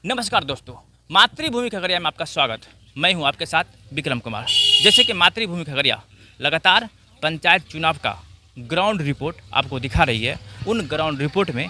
नमस्कार दोस्तों, मातृभूमि खगड़िया में आपका स्वागत। मैं हूं आपके साथ विक्रम कुमार। जैसे कि मातृभूमि खगड़िया लगातार पंचायत चुनाव का ग्राउंड रिपोर्ट आपको दिखा रही है। उन ग्राउंड रिपोर्ट में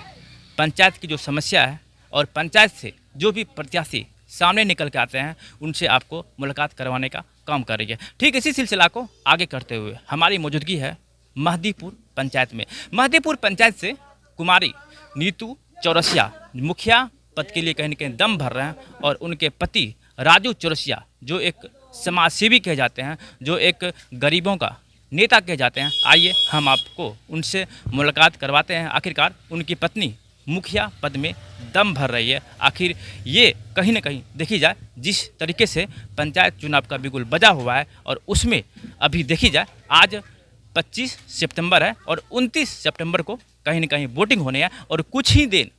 पंचायत की जो समस्या है और पंचायत से जो भी प्रत्याशी सामने निकल के आते हैं उनसे आपको मुलाकात करवाने का काम कर रही है। ठीक इसी सिलसिला को आगे करते हुए हमारी मौजूदगी है महदीपुर पंचायत में। महदीपुर पंचायत से कुमारी नीतू चौरसिया मुखिया पद के लिए कहीं न कहीं दम भर रहे हैं और उनके पति राजू चौरसिया जो एक समाजसेवी कहे जाते हैं, जो एक गरीबों का नेता कहे जाते हैं, आइए हम आपको उनसे मुलाकात करवाते हैं। आखिरकार उनकी पत्नी मुखिया पद में दम भर रही है। आखिर ये कहीं न कहीं देखी जाए जिस तरीके से पंचायत चुनाव का बिगुल बजा हुआ है और उसमें अभी देखी जाए आज 25 सितंबर है और 29 सितंबर को कहीं न कहीं वोटिंग होने है और कुछ ही दिन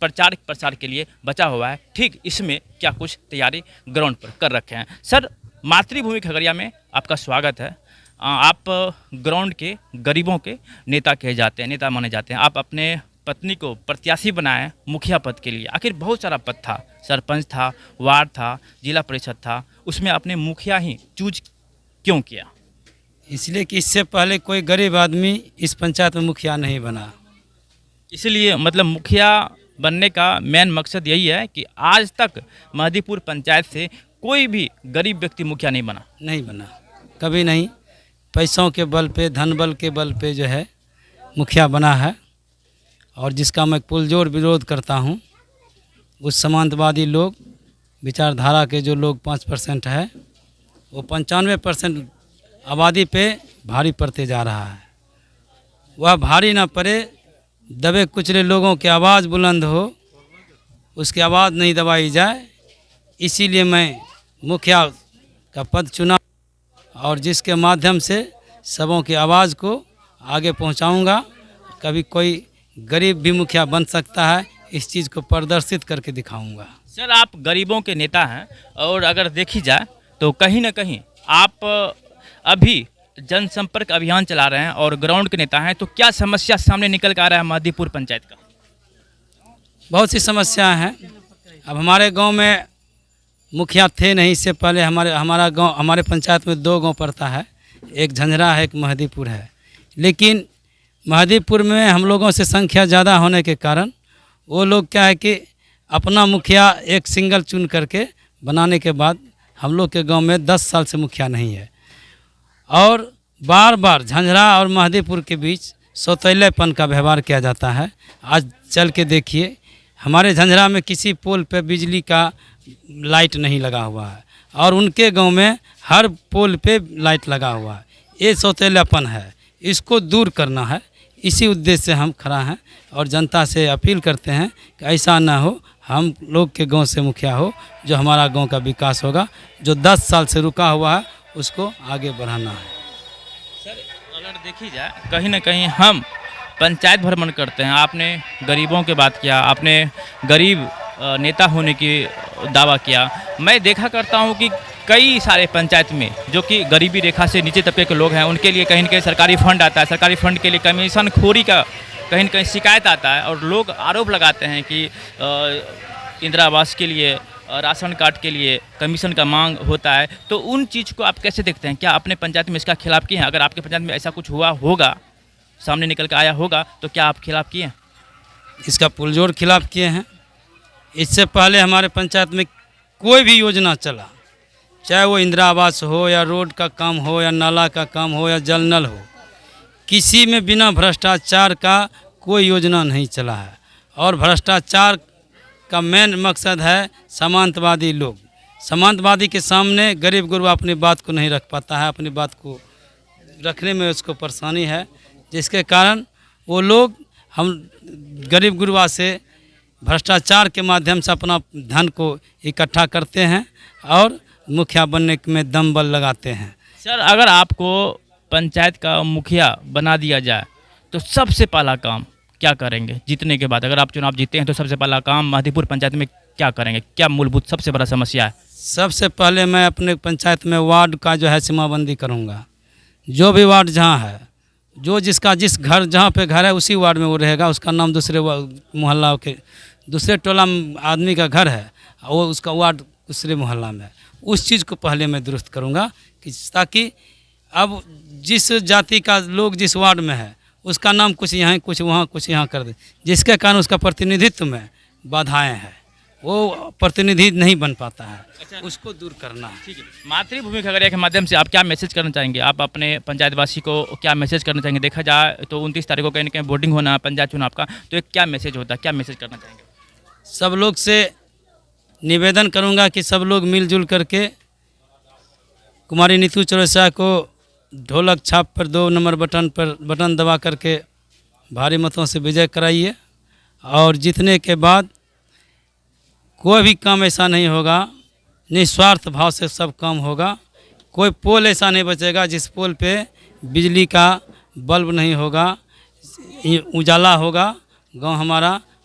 प्रचार प्रसार के लिए बचा हुआ है। ठीक इसमें क्या कुछ तैयारी ग्राउंड पर कर रखे हैं। सर, मातृभूमि खगड़िया में आपका स्वागत है। आप ग्राउंड के गरीबों के नेता कहे जाते हैं, नेता माने जाते हैं। आप अपने पत्नी को प्रत्याशी बनाए मुखिया पद के लिए। आखिर बहुत सारा पद था, सरपंच था, वार्ड था, जिला परिषद था, उसमें आपने मुखिया ही चूज क्यों किया? इसलिए कि इससे पहले कोई गरीब आदमी इस पंचायत में मुखिया नहीं बना। इसलिए मतलब मुखिया बनने का मेन मकसद यही है कि आज तक महदीपुर पंचायत से कोई भी गरीब व्यक्ति मुखिया नहीं बना, कभी नहीं। पैसों के बल पे, धन बल के बल पे जो है मुखिया बना है और जिसका मैं पुरजोर विरोध करता हूँ। उस समांतवादी लोग विचारधारा के जो लोग 5% है वो 95% आबादी पे भारी पड़ते जा रहा है। वह भारी ना पड़े, दबे कुचले लोगों की आवाज़ बुलंद हो, उसकी आवाज़ नहीं दबाई जाए, इसीलिए मैं मुखिया का पद चुना और जिसके माध्यम से सबों की आवाज़ को आगे पहुंचाऊंगा। कभी कोई गरीब भी मुखिया बन सकता है, इस चीज़ को प्रदर्शित करके दिखाऊंगा। सर, आप गरीबों के नेता हैं और अगर देखी जाए तो कहीं ना कहीं आप अभी जनसंपर्क अभियान चला रहे हैं और ग्राउंड के नेता हैं, तो क्या समस्या सामने निकल कर आ रहा है महदीपुर पंचायत का? बहुत सी समस्याएं हैं। अब हमारे गांव में मुखिया थे नहीं, इससे पहले हमारा गांव, हमारे पंचायत में 2 गांव पड़ता है, एक झंझरा है, एक महदीपुर है। लेकिन महदीपुर में हम लोगों से संख्या ज़्यादा होने के कारण वो लोग क्या है कि अपना मुखिया एक सिंगल चुन करके बनाने के बाद हम लोग के गाँव में 10 साल से मुखिया नहीं है और बार बार झंझरा और महदीपुर के बीच सौतेलेपन का व्यवहार किया जाता है। आज चल के देखिए, हमारे झंझरा में किसी पोल पे बिजली का लाइट नहीं लगा हुआ है और उनके गांव में हर पोल पे लाइट लगा हुआ है। ये सौतेलापन है, इसको दूर करना है। इसी उद्देश्य से हम खड़ा हैं और जनता से अपील करते हैं कि ऐसा ना हो, हम लोग के गांव से मुखिया हो, जो हमारा गांव का विकास होगा, जो 10 साल से रुका हुआ है उसको आगे बढ़ाना है। सर, अगर देखी जाए कहीं ना कहीं हम पंचायत भ्रमण करते हैं। आपने गरीबों की बात किया, आपने गरीब नेता होने की दावा किया। मैं देखा करता हूं कि कई सारे पंचायत में जो कि गरीबी रेखा से नीचे तबके के लोग हैं उनके लिए कहीं ना कहीं सरकारी फंड आता है। सरकारी फंड के लिए कमीशन खोरी का कहीं ना कहीं शिकायत आता है और लोग आरोप लगाते हैं कि इंदिरा आवास के लिए, राशन कार्ड के लिए कमीशन का मांग होता है। तो उन चीज़ को आप कैसे देखते हैं? क्या अपने पंचायत में इसका खिलाफ किए हैं? अगर आपके पंचायत में ऐसा कुछ हुआ होगा, सामने निकल कर आया होगा, तो क्या आप खिलाफ किए हैं? इसका पुरजोर खिलाफ किए हैं। इससे पहले हमारे पंचायत में कोई भी योजना चला, चाहे वो इंदिरा आवास हो या रोड का काम हो या नाला का काम हो या जल नल हो, किसी में बिना भ्रष्टाचार का कोई योजना नहीं चला है। और भ्रष्टाचार का मेन मकसद है समांतवादी लोग। समांतवादी के सामने गरीब गुरबा अपनी बात को नहीं रख पाता है, अपनी बात को रखने में उसको परेशानी है, जिसके कारण वो लोग हम गरीब गुरबा से भ्रष्टाचार के माध्यम से अपना धन को इकट्ठा करते हैं और मुखिया बनने में दम बल लगाते हैं। सर, अगर आपको पंचायत का मुखिया बना दिया जाए तो सबसे पहला काम क्या करेंगे? जीतने के बाद अगर आप चुनाव जीते हैं तो सबसे पहला काम महदीपुर पंचायत में क्या करेंगे? क्या मूलभूत सबसे बड़ा समस्या है? सबसे पहले मैं अपने पंचायत में वार्ड का जो है सीमाबंदी करूँगा। जो भी वार्ड जहाँ है, जो जिसका जिस घर जहाँ पे घर है उसी वार्ड में वो रहेगा, उसका नाम दूसरे मोहल्ला के दूसरे टोला में आदमी का घर है, वो उसका वार्ड दूसरे मोहल्ला में है, उस चीज़ को पहले मैं दुरुस्त करूँगा कि ताकि अब जिस जाति का लोग जिस वार्ड में है उसका नाम कुछ यहाँ कुछ वहाँ कुछ यहाँ कर दे, जिसके कारण उसका प्रतिनिधित्व में बाधाएं हैं, वो प्रतिनिधि नहीं बन पाता है। अच्छा, उसको दूर करना है। ठीक है। मातृभूमि खगड़िया के माध्यम से आप क्या मैसेज करना चाहेंगे? आप अपने पंचायतवासी को क्या मैसेज करना चाहेंगे? देखा जाए तो 29 तारीख को कहीं ना कहीं वोटिंग होना है पंचायत चुनाव का, तो एक क्या मैसेज होता है, क्या मैसेज करना चाहेंगे? सब लोग से निवेदन करूंगा कि सब लोग मिलजुल करके कुमारी नीतू चौरसिया को ढोलक छाप पर 2 नंबर बटन दबा करके भारी मतों से विजय कराइए, और जीतने के बाद कोई भी काम ऐसा नहीं होगा, निस्वार्थ भाव से सब काम होगा। कोई पोल ऐसा नहीं बचेगा जिस पोल पे बिजली का बल्ब नहीं होगा, उजाला होगा। गांव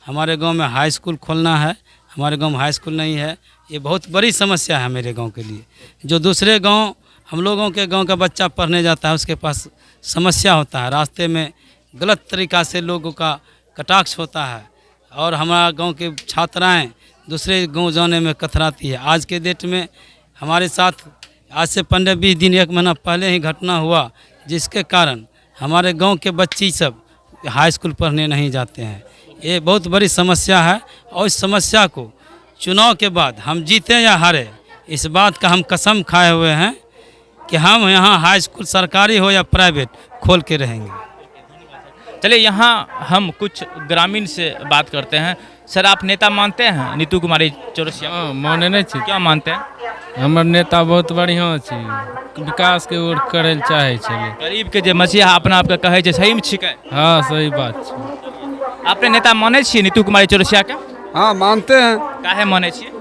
हमारे गांव में हाई स्कूल खोलना है, हमारे गांव में हाई स्कूल नहीं है, ये बहुत बड़ी समस्या है मेरे गांव के लिए। जो दूसरे गांव हम लोगों के गांव का बच्चा पढ़ने जाता है उसके पास समस्या होता है, रास्ते में गलत तरीक़ा से लोगों का कटाक्ष होता है, और हमारा गांव के छात्राएं दूसरे गांव जाने में कतराती है। आज के डेट में हमारे साथ आज से 15-20 दिन 1 महीना पहले ही घटना हुआ, जिसके कारण हमारे गांव के बच्ची सब हाई स्कूल पढ़ने नहीं जाते हैं। ये बहुत बड़ी समस्या है, और इस समस्या को चुनाव के बाद हम जीते या हारे, इस बात का हम कसम खाए हुए हैं कि हम यहाँ हाई स्कूल सरकारी हो या प्राइवेट खोल के रहेंगे। चलिए यहाँ हम कुछ ग्रामीण से बात करते हैं। सर, आप नेता मानते हैं नीतू कुमारी चौरसिया? हाँ, माने नहीं छी। क्या मानते हैं? हमर नेता बहुत बढ़िया छी, विकास के ओर करे चाहे छले। गरीब के जे मसीहा अपना आपके कहे छै, सही में छिकै? हाँ, सही बात छै। अपने नेता माने छियै नीतू कुमारी चौरसिया के? हाँ, मानते हैं काहे माने छियै?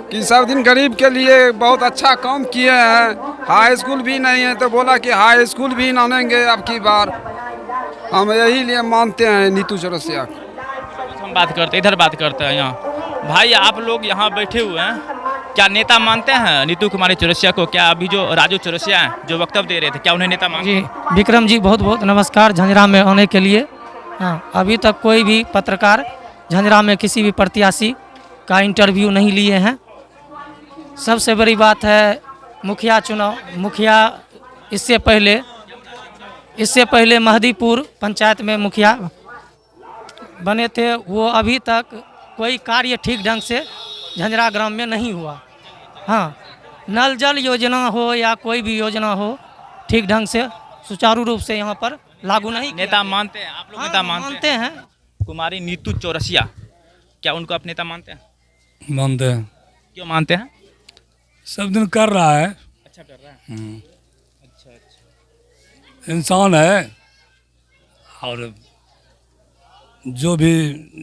कि सब दिन गरीब के लिए बहुत अच्छा काम किए हैं। हाई स्कूल भी नहीं है तो बोला कि हाई स्कूल भी आनेंगे अब की बार। हम यही लिए मानते हैं नीतू चौरसिया को। हम बात करते, इधर बात करते हैं। यहाँ भाई आप लोग यहाँ बैठे हुए हैं, क्या नेता मानते हैं नीतू कुमारी चौरसिया को? क्या अभी जो राजू चौरसिया हैं जो वक्तव्य दे रहे थे, क्या उन्हें नेता मानते जी? विक्रम जी बहुत बहुत नमस्कार झंझरा में आने के लिए। हाँ, अभी तक कोई भी पत्रकार झंझरा में किसी भी प्रत्याशी का इंटरव्यू नहीं लिए हैं। सबसे बड़ी बात है मुखिया इससे पहले महदीपुर पंचायत में मुखिया बने थे, वो अभी तक कोई कार्य ठीक ढंग से झंझरा ग्राम में नहीं हुआ। हाँ, नल जल योजना हो या कोई भी योजना हो, ठीक ढंग से सुचारू रूप से यहाँ पर लागू नहीं किया। नेता मानते हैं आप लोग? हाँ, नेता मानते हैं। कुमारी नीतू चौरसिया, क्या उनको आप नेता मानते हैं? मानते हैं। क्यों मानते हैं? सब दिन कर रहा है। अच्छा कर रहा है। अच्छा। इंसान है, और जो भी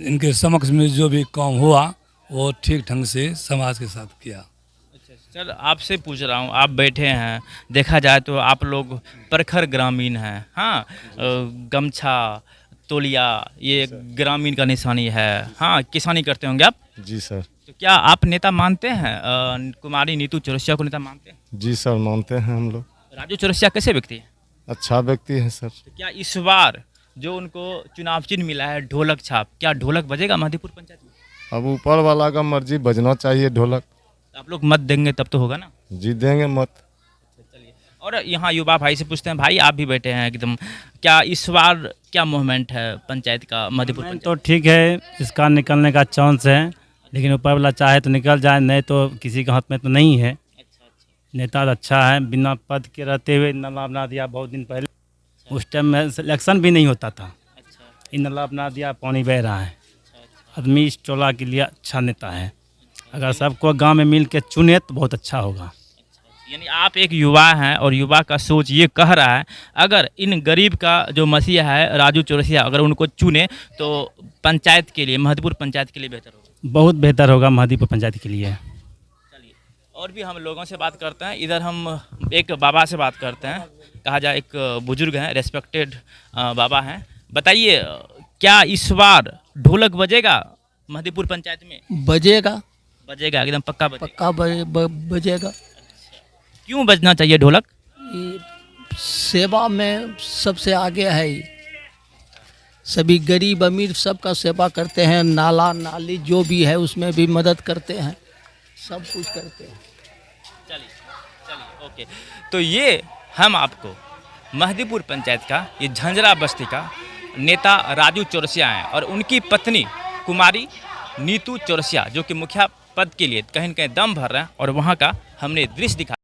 इनके समक्ष में जो भी काम हुआ वो ठीक ढंग से समाज के साथ किया। अच्छा सर, आपसे पूछ रहा हूँ, आप बैठे हैं, देखा जाए तो आप लोग प्रखर ग्रामीण हैं। हाँ, गमछा तोलिया ये ग्रामीण का निशानी है। हाँ, किसानी करते होंगे आप? जी सर। तो क्या आप नेता मानते हैं कुमारी नीतू चौरसिया को? नेता मानते हैं? जी सर, मानते हैं हम लोग। राजू चौरसिया कैसे व्यक्ति है? अच्छा व्यक्ति है सर। तो क्या इस बार जो उनको चुनाव चिन्ह मिला है ढोलक छाप, क्या ढोलक बजेगा महदीपुर पंचायत में? अब ऊपर वाला का मर्जी, बजना चाहिए ढोलक। आप लोग मत देंगे तब तो होगा ना? जी देंगे मत। चलिए, और यहाँ युवा भाई से पूछते हैं। भाई आप भी बैठे हैं एकदम, क्या इस बार क्या मूवमेंट है पंचायत का, मधेपुर पंचायत? तो ठीक है, इसका निकलने का चांस है, लेकिन ऊपर वाला चाहे तो निकल जाए, नहीं तो किसी के हाथ में तो नहीं है। नेता अच्छा है, बिना पद के रहते हुए नाला बना दिया बहुत दिन पहले। उस टाइम में इलेक्शन भी नहीं होता था, इन नाला बना दिया, पानी बह रहा है। आदमी इस टोला के लिए अच्छा नेता है, अगर सबको गांव में मिल के चुने तो बहुत अच्छा होगा। यानी आप एक युवा हैं और युवा का सोच ये कह रहा है, अगर इन गरीब का जो मसीहा है राजू चौरसिया, अगर उनको चुने तो पंचायत के लिए, महदीपुर पंचायत के लिए बेहतर होगा। बहुत बेहतर होगा महदीपुर पंचायत के लिए। चलिए, और भी हम लोगों से बात करते हैं। इधर हम एक बाबा से बात करते हैं, कहा जाए एक बुजुर्ग हैं, रेस्पेक्टेड बाबा हैं। बताइए, क्या इस बार ढोलक बजेगा महदीपुर पंचायत में? बजेगा, बजेगा, एकदम पक्का बजेगा? पक्का बजेगा। क्यों बजना चाहिए ढोलक? ये सेवा में सबसे आगे है, ये सभी गरीब अमीर सबका सेवा करते हैं, नाला नाली जो भी है उसमें भी मदद करते हैं, सब कुछ करते हैं। चलिए ओके। तो ये हम आपको महदीपुर पंचायत का ये झंझरा बस्ती का नेता राजू चौरसिया हैं और उनकी पत्नी कुमारी नीतू चौरसिया जो कि मुखिया पद के लिए कहीं न कहीं दम भर रहे हैं और वहाँ का हमने दृश्य दिखा।